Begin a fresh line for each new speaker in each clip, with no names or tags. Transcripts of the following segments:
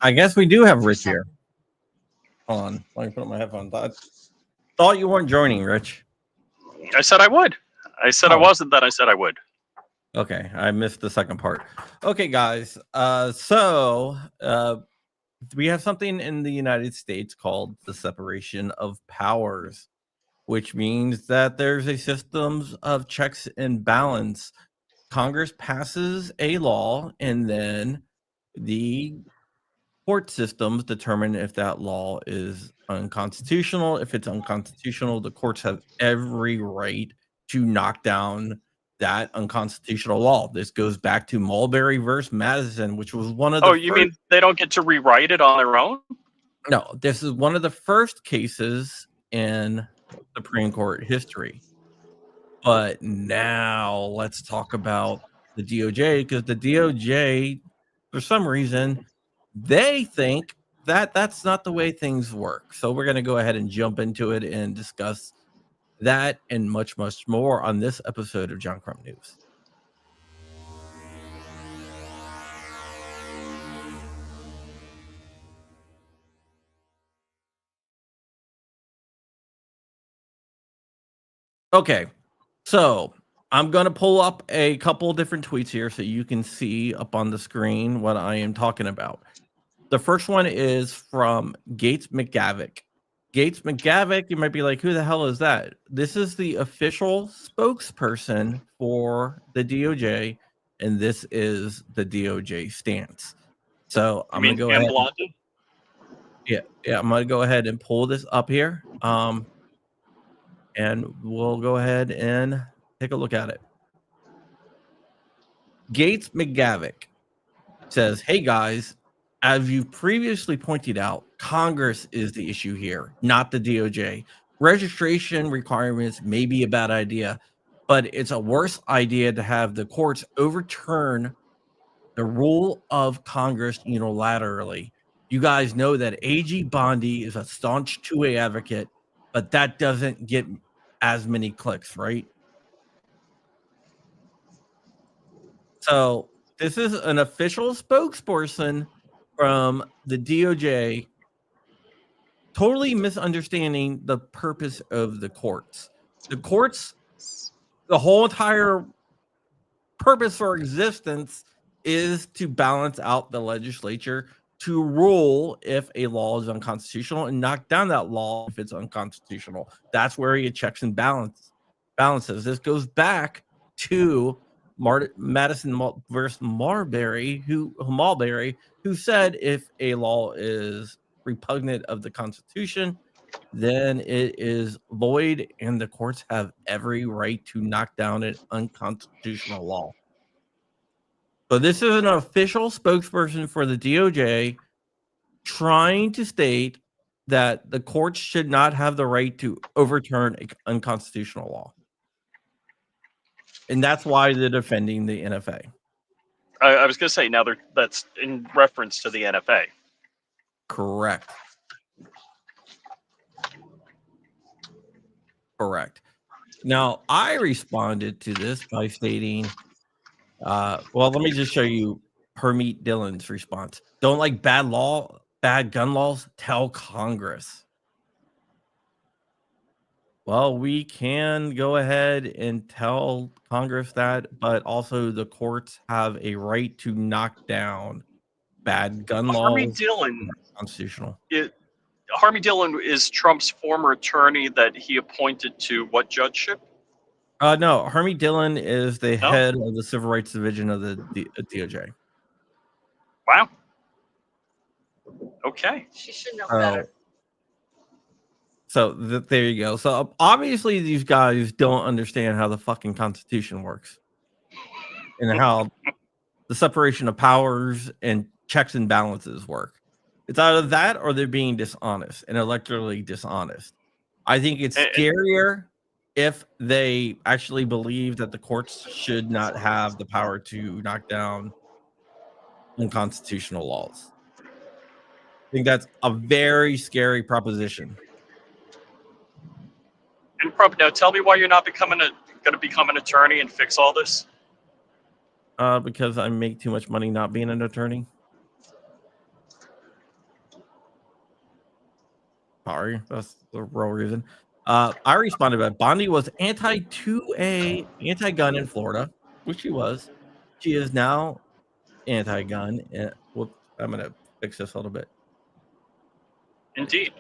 I guess we do have Rich here. Hold on. Let me put on my headphones. I thought you weren't joining, Rich.
I said I would. I said I wasn't, then I said I would.
Okay, I missed the second part. Okay, guys. So we have something in the United States called the separation of powers, which means that there's a system of checks and balance. Congress passes a law, and then the court systems determine if that law is unconstitutional. If it's unconstitutional, the courts have every right to knock down that unconstitutional law. This goes back to Mulberry versus Madison, which was one of the
you mean they don't get to rewrite it on their own?
No, this is one of the first cases in Supreme Court history. But now let's talk about the DOJ, because the DOJ, for some reason, they think that that's not the way things work. So we're going to go ahead and jump into it and discuss that and much, much more on this episode of John Crump News. Okay, so I'm going to pull up a couple different tweets here so you can see up on the screen what I am talking about. The first one is from Gates McGavick. Gates McGavick, you might be like, who the hell is that? This is the official spokesperson for the DOJ, and this is the DOJ stance. So I'm going to go ahead. Yeah, I'm going to go ahead and pull this up here. And we'll go ahead and take a look at it. Gates McGavick says, hey guys, as you previously pointed out, Congress is the issue here, not the DOJ. Registration requirements may be a bad idea, but it's a worse idea to have the courts overturn the rule of Congress unilaterally. You guys know that AG Bondi is a staunch 2A advocate, but that doesn't get as many clicks, right? So this is an official spokesperson from the DOJ totally misunderstanding the purpose of the courts. The courts, the whole entire purpose for existence is to balance out the legislature to rule if a law is unconstitutional and knock down that law if it's unconstitutional. That's where you checks and balances. This goes back to Madison versus Marbury, who said if a law is repugnant of the Constitution, then it is void, and the courts have every right to knock down an unconstitutional law. So this is an official spokesperson for the DOJ trying to state that the courts should not have the right to overturn an unconstitutional law. And that's why they're defending the NFA.
I was going to say, now that's in reference to the NFA.
Correct. Now, I responded to this by stating, well, let me just show you Hermit Dillon's response. Don't like bad gun laws? Tell Congress. Well, we can go ahead and tell Congress that, but also the courts have a right to knock down bad gun laws.
Harmy Dillon,
constitutional.
Harmy Dillon is Trump's former attorney that he appointed to what judgeship?
No, Hermit Dillon is the head of the Civil Rights Division of the DOJ.
Wow. Okay.
She should know better.
So there you go. So obviously these guys don't understand how the fucking Constitution works and how the separation of powers and checks and balances work. It's either that or they're being dishonest and electorally dishonest. I think it's scarier if they actually believe that the courts should not have the power to knock down unconstitutional laws. I think that's a very scary proposition.
And Crump, now tell me why you're not going to become an attorney and fix all this.
Because I make too much money not being an attorney. Sorry, that's the real reason. I responded that Bondi was anti-2A, anti-gun in Florida, which she was. She is now anti-gun. Whoops, I'm gonna fix this a little bit.
Indeed.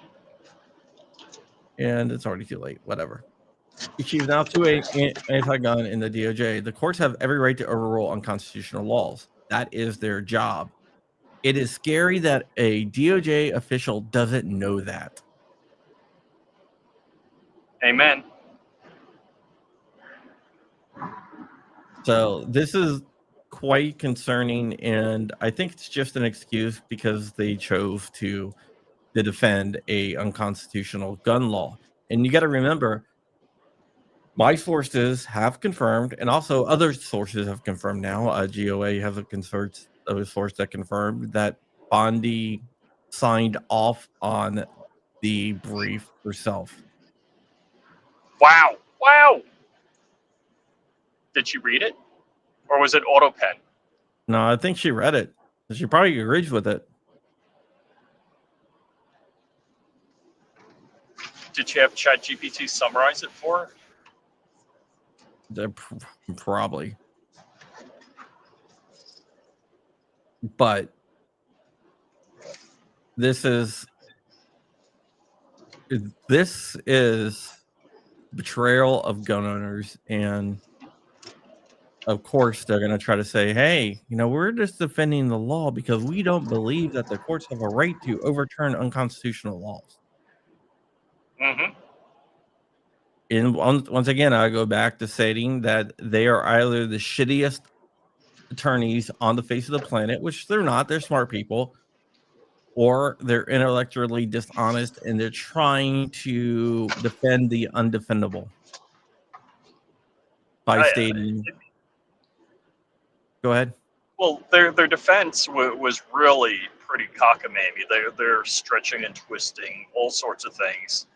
And it's already too late. Whatever. She's now 2A anti-gun in the DOJ. The courts have every right to overrule unconstitutional laws. That is their job. It is scary that a DOJ official doesn't know that.
Amen.
So this is quite concerning, and I think it's just an excuse because they chose to defend a unconstitutional gun law. And you got to remember, my sources have confirmed, and also other sources have confirmed now. GOA has a source that confirmed that Bondi signed off on the brief herself.
Wow. Wow. Did she read it? Or was it AutoPen?
No, I think she read it. She probably agrees with it.
Did she have ChatGPT summarize it for her?
Probably. But this is betrayal of gun owners, and of course they're going to try to say, hey, we're just defending the law because we don't believe that the courts have a right to overturn unconstitutional laws.
Mm-hmm.
And once again, I go back to stating that they are either the shittiest attorneys on the face of the planet, which they're not, they're smart people, or they're intellectually dishonest and they're trying to defend the undefendable by stating. Go ahead.
Well, their defense was really pretty cockamamie. They're stretching and twisting all sorts of things.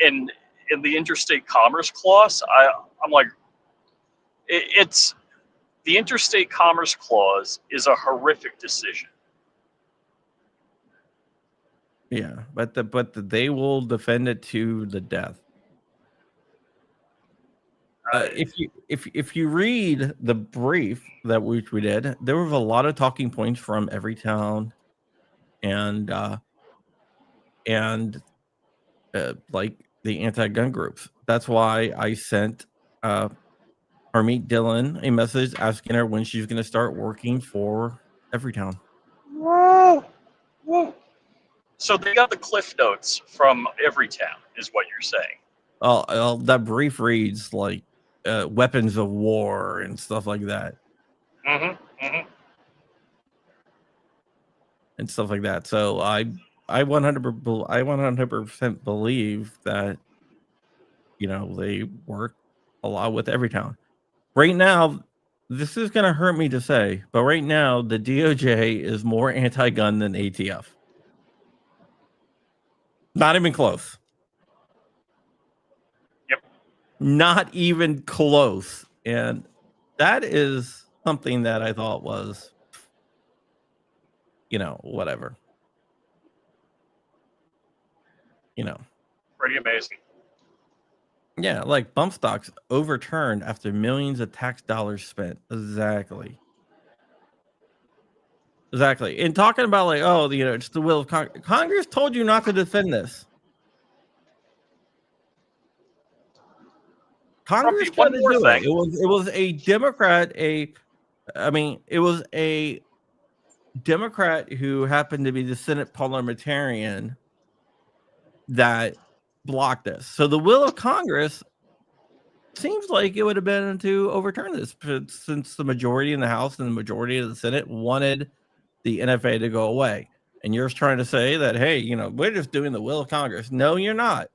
In the interstate commerce clause, I'm like, it's the interstate commerce clause is a horrific decision.
Yeah, but they will defend it to the death. If you read the brief that we did, there was a lot of talking points from Everytown and like the anti-gun groups. That's why I sent Harmeet Dillon a message asking her when she's going to start working for Everytown.
Whoa. Whoa. So they got the cliff notes from Everytown, is what you're saying.
Oh, that brief reads like weapons of war and stuff like that.
Mm-hmm. Mm-hmm.
And stuff like that. So I 100% believe that they work a lot with Everytown. Right now, this is going to hurt me to say, but right now the DOJ is more anti-gun than ATF. Not even close.
Yep.
Not even close. And that is something that I thought was, whatever.
Pretty amazing.
Yeah, like bump stocks overturned after millions of tax dollars spent. Exactly. And talking about like, oh, it's the will of Congress. Congress told you not to defend this. Congress tried to do it. It was a Democrat. It was a Democrat who happened to be the Senate parliamentarian that blocked this. So the will of Congress seems like it would have been to overturn this, since the majority in the House and the majority of the Senate wanted the NFA to go away. And you're trying to say that, hey, we're just doing the will of Congress. No, you're not.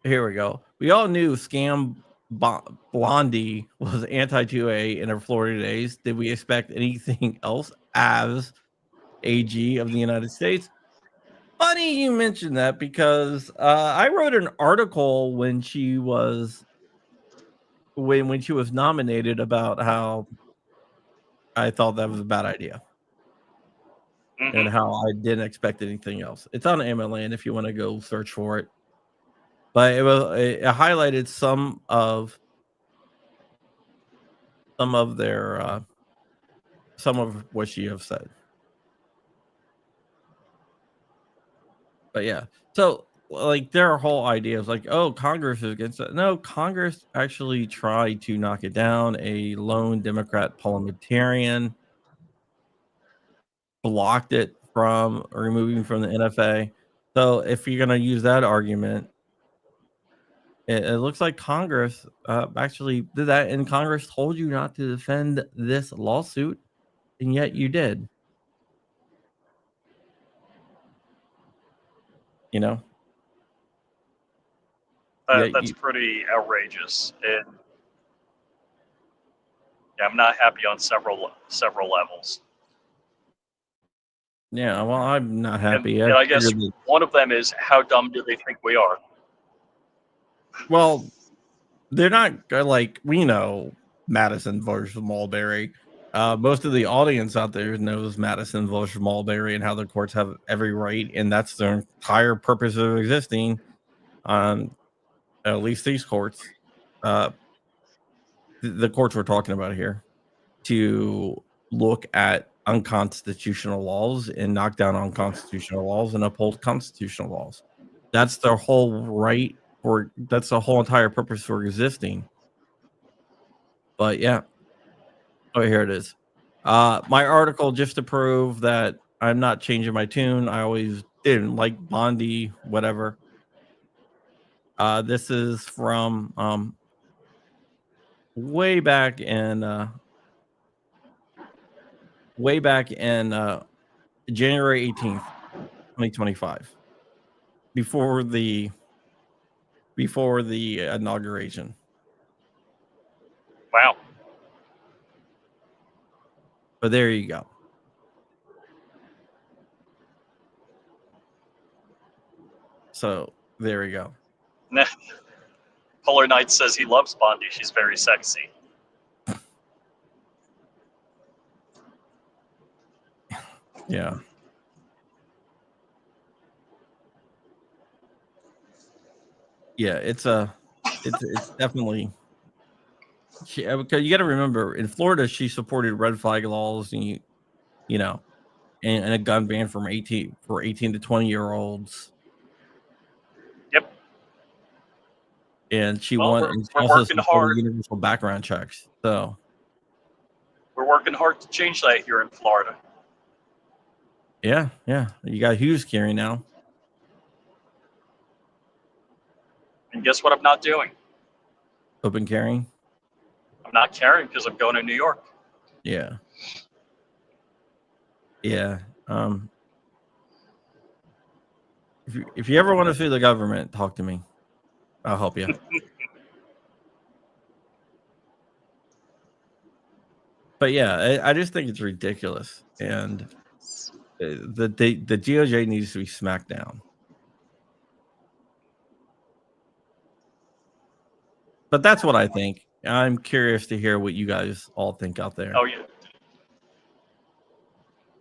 Here we go. We all knew Scam Blondie was anti-2A in her Florida days. Did we expect anything else as AG of the United States? Funny you mentioned that, because I wrote an article when she was nominated about how I thought that was a bad idea.
Mhm.
And how I didn't expect anything else. It's on AmmoLand if you want to go search for it. But it highlighted some of their some of what she have said. But yeah, so like their whole idea is like, oh, Congress is against it. No, Congress actually tried to knock it down. A lone Democrat parliamentarian blocked it from removing from the NFA. So if you're going to use that argument, it looks like Congress actually did that, and Congress told you not to defend this lawsuit, and yet you did. You know,
That's pretty outrageous, and yeah, I'm not happy on several levels.
yeah. Well, I'm not happy.
And I guess one of them is, how dumb do they think we are?
Well, they're not like, we know Madison versus Mulberry. Most of the audience out there knows Madison versus Mulberry and how the courts have every right, and that's their entire purpose of existing. On at least these courts, the courts we're talking about here, to look at unconstitutional laws and knock down unconstitutional laws and uphold constitutional laws. That's their whole right, or that's the whole entire purpose for existing. But yeah, oh, here it is. My article, just to prove that I'm not changing my tune. I always didn't like Bondi, whatever. This is from way back in January 18th, 2025, before the inauguration.
Wow.
But there you go. So there we go.
Polar Knight says he loves Bondi. She's very sexy.
Yeah. Yeah, it's definitely, because you got to remember, in Florida, she supported red flag laws, and you know, and a gun ban for 18 to 20-year-olds.
Yep.
And she
Well,
and she
we're
also
working hard.
universal background checks. So
we're working hard to change that here in Florida.
Yeah, you got Hughes carry now.
And guess what I'm not doing?
Open carrying.
I'm not carrying because I'm going to New York.
Yeah. If you ever want to sue the government, talk to me. I'll help you. But yeah, I just think it's ridiculous, and the DOJ needs to be smacked down. But that's what I think. I'm curious to hear what you guys all think out there.
Oh yeah.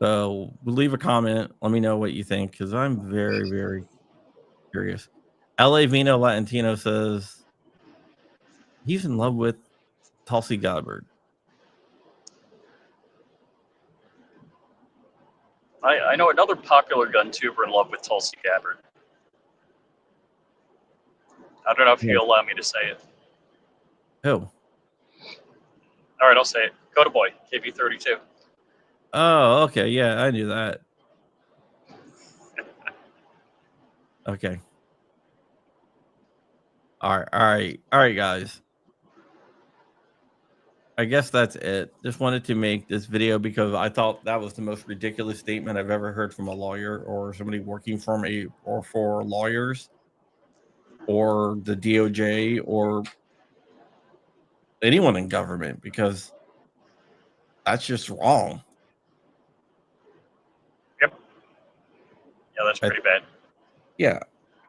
So leave a comment. Let me know what you think, because I'm very, very curious. LA Vino Latino says he's in love with Tulsi Gabbard.
I know another popular gun tuber in love with Tulsi Gabbard. I don't know if you'll allow me to say it.
Who?
All right, I'll say it. Coda Boy, KB32.
Oh, okay. Yeah, I knew that. Okay. All right, guys. I guess that's it. Just wanted to make this video because I thought that was the most ridiculous statement I've ever heard from a lawyer or somebody working for lawyers or the DOJ or anyone in government, because that's just wrong.
Yep. Yeah, that's pretty bad.
Yeah.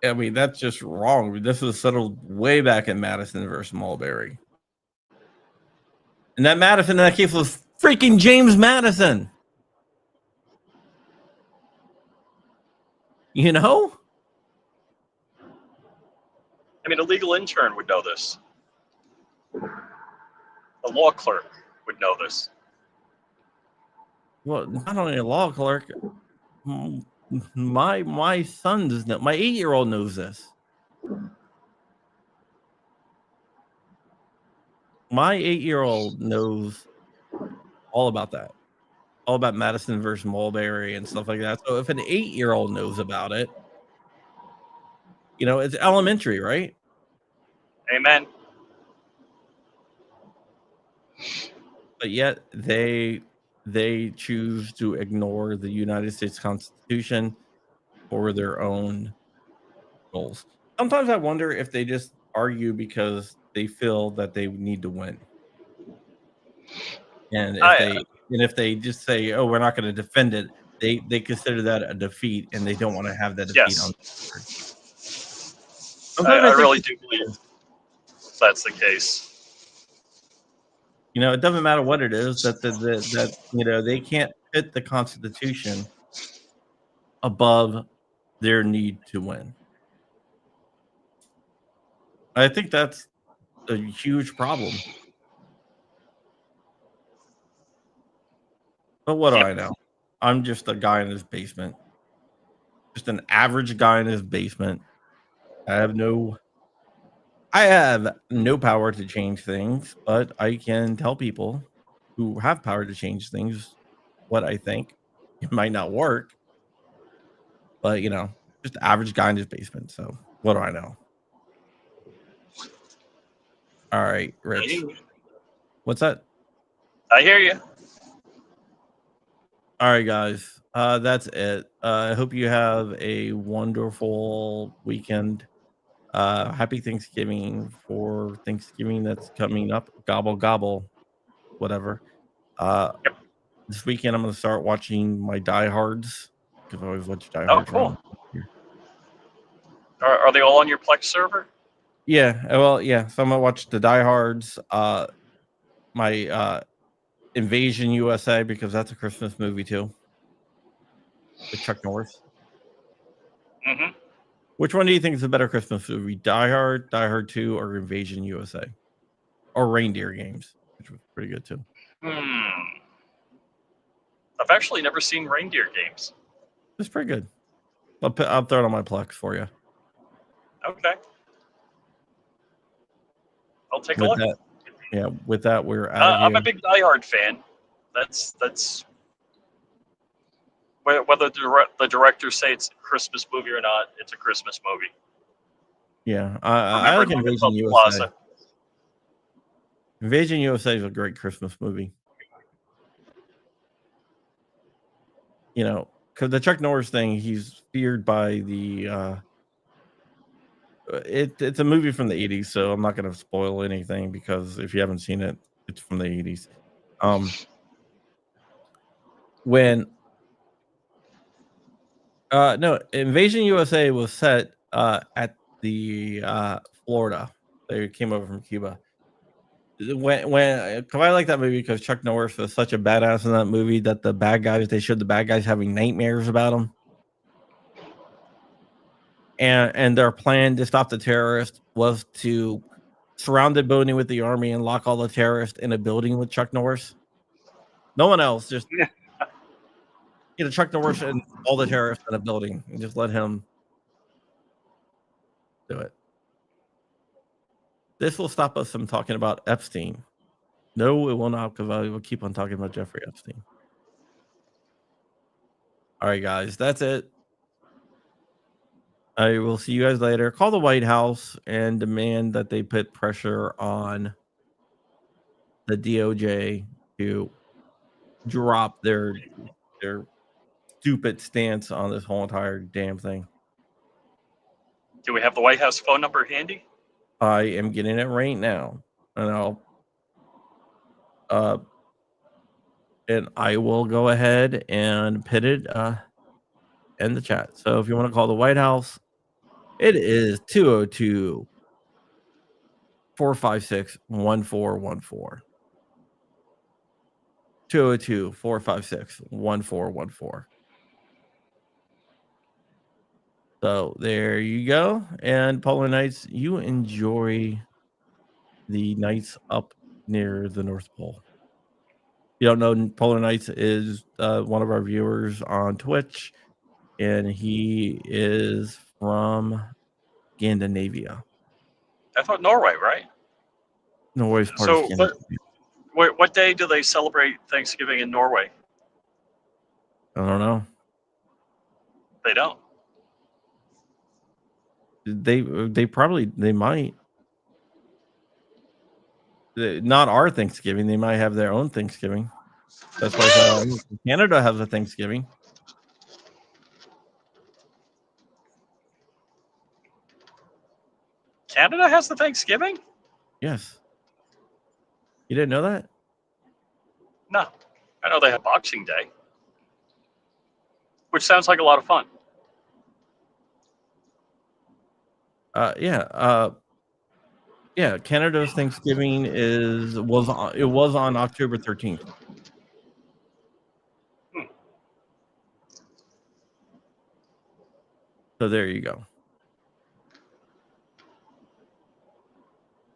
I mean, that's just wrong. This was settled way back in Madison versus Mulberry. And that Madison, in that case, was Freaking James Madison. You know?
I mean, a legal intern would know this. A law clerk would know this.
Well, not only a law clerk, my son does know. My 8-year-old knows this. My 8-year-old knows all about that. All about Madison versus Mulberry and stuff like that. So if an 8-year-old knows about it, you know, it's elementary, right?
Amen.
But yet they choose to ignore the United States Constitution for their own goals. Sometimes I wonder if they just argue because they feel that they need to win. And if they just say, "Oh, we're not going to defend it," they consider that a defeat, and they don't want to have that defeat on.
I really do believe that's the case.
You know, it doesn't matter what it is that you know, they can't pit the Constitution above their need to win. I think that's a huge problem. But what do I know? I'm just a guy in his basement. Just an average guy in his basement. I have no power to change things, but I can tell people who have power to change things what I think. It might not work, but you know, just the average guy in his basement. So what do I know? All right, Rich. What's that?
I hear you.
All right, guys. That's it. I hope you have a wonderful weekend. Happy Thanksgiving for Thanksgiving that's coming up. Gobble gobble, whatever. This weekend I'm gonna start watching my diehards because I always watch diehards.
Oh, cool. Are they all on your Plex server?
Yeah, well, yeah. So I'm gonna watch the diehards. My Invasion USA because that's a Christmas movie too. With Chuck Norris.
Mm-hmm.
Which one do you think is a better Christmas movie? Die Hard, Die Hard 2, or Invasion USA? Or Reindeer Games, which was pretty good too.
I've actually never seen Reindeer Games.
It's pretty good. I'll throw it on my Plex for you.
Okay. I'll take a look.
With that, we're out of here.
I'm a big Die Hard fan. That's whether the directors say it's a Christmas movie or not, it's a Christmas movie.
Yeah, I like Invasion USA. Invasion USA is a great Christmas movie. You know, because the Chuck Norris thing, he's feared by the. It's a movie from the 80s, so I'm not going to spoil anything because if you haven't seen it, it's from the 80s. No, Invasion USA was set at the Florida. They came over from Cuba. Cause I like that movie because Chuck Norris was such a badass in that movie that they showed the bad guys having nightmares about him. And their plan to stop the terrorists was to surround the building with the army and lock all the terrorists in a building with Chuck Norris. No one else, just Chuck Norris and all the terrorists in a building and just let him do it. This will stop us from talking about Epstein. No, it will not, because I will keep on talking about Jeffrey Epstein. All right, guys, that's it. I will see you guys later. Call the White House and demand that they put pressure on the DOJ to drop their stupid stance on this whole entire damn thing.
Do we have the White House phone number handy?
I am getting it right now, and I will go ahead and put it in the chat. So if you want to call the White House, it is 202-456-1414. 202-456-1414. So there you go. And Polar Nights, you enjoy the nights up near the North Pole. You don't know, Polar Nights is one of our viewers on Twitch, and he is from Scandinavia.
I thought Norway, right?
Norway's part of
So
Scandinavia.
what day do they celebrate Thanksgiving in Norway?
I don't know.
They don't.
They might. Not our Thanksgiving. They might have their own Thanksgiving. That's why Canada has a Thanksgiving.
Canada has the Thanksgiving?
Yes. You didn't know that?
No. I know they have Boxing Day, which sounds like a lot of fun.
Yeah. Canada's Thanksgiving was on October 13th. So there you go.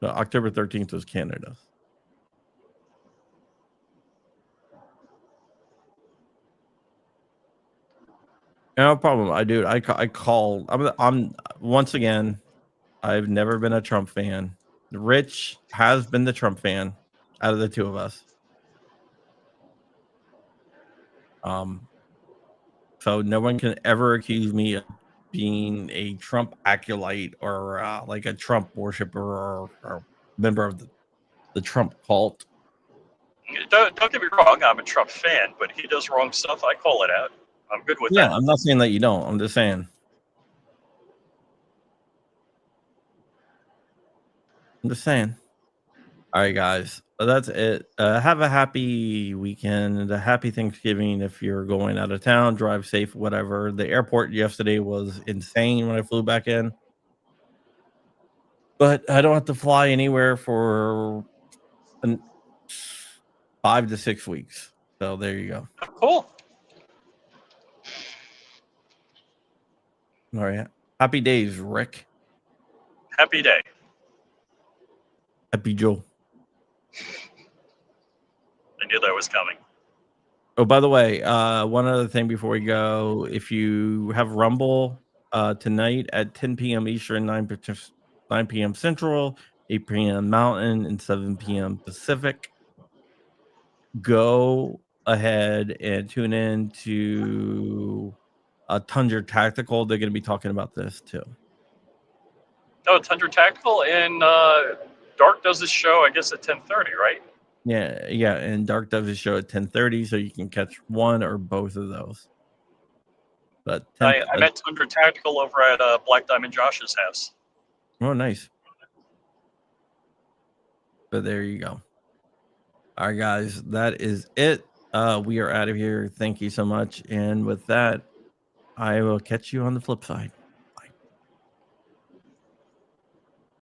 So October 13th was Canada's. No problem. I call. I'm once again. I've never been a Trump fan. Rich has been the Trump fan out of the two of us. So no one can ever accuse me of being a Trump acolyte or like a Trump worshiper or member of the Trump cult.
Don't get me wrong, I'm a Trump fan, but he does wrong stuff, I call it out. I'm good with that.
Yeah, I'm not saying that you don't. I'm just saying. All right, guys. That's it. Have a happy weekend, a happy Thanksgiving. If you're going out of town, drive safe, whatever. The airport yesterday was insane when I flew back in. But I don't have to fly anywhere for 5 to 6 weeks. So there you go.
Cool.
All right. Happy days, Rick.
Happy day.
Happy Joe.
I knew that was coming.
Oh, by the way, one other thing before we go. If you have Rumble tonight at 10 p.m. Eastern, 9 p.m. Central, 8 p.m. Mountain, and 7 p.m. Pacific, go ahead and tune in to Tundra Tactical. They're going to be talking about this too.
Oh, Tundra Tactical, and Dark does this show, I guess, at 10:30, right?
Yeah, and Dark does his show at 10:30, so you can catch one or both of those. But
I met Tundra Tactical over at Black Diamond Josh's house.
Oh, nice. But there you go. All right, guys, that is it. We are out of here. Thank you so much. And with that, I will catch you on the flip side.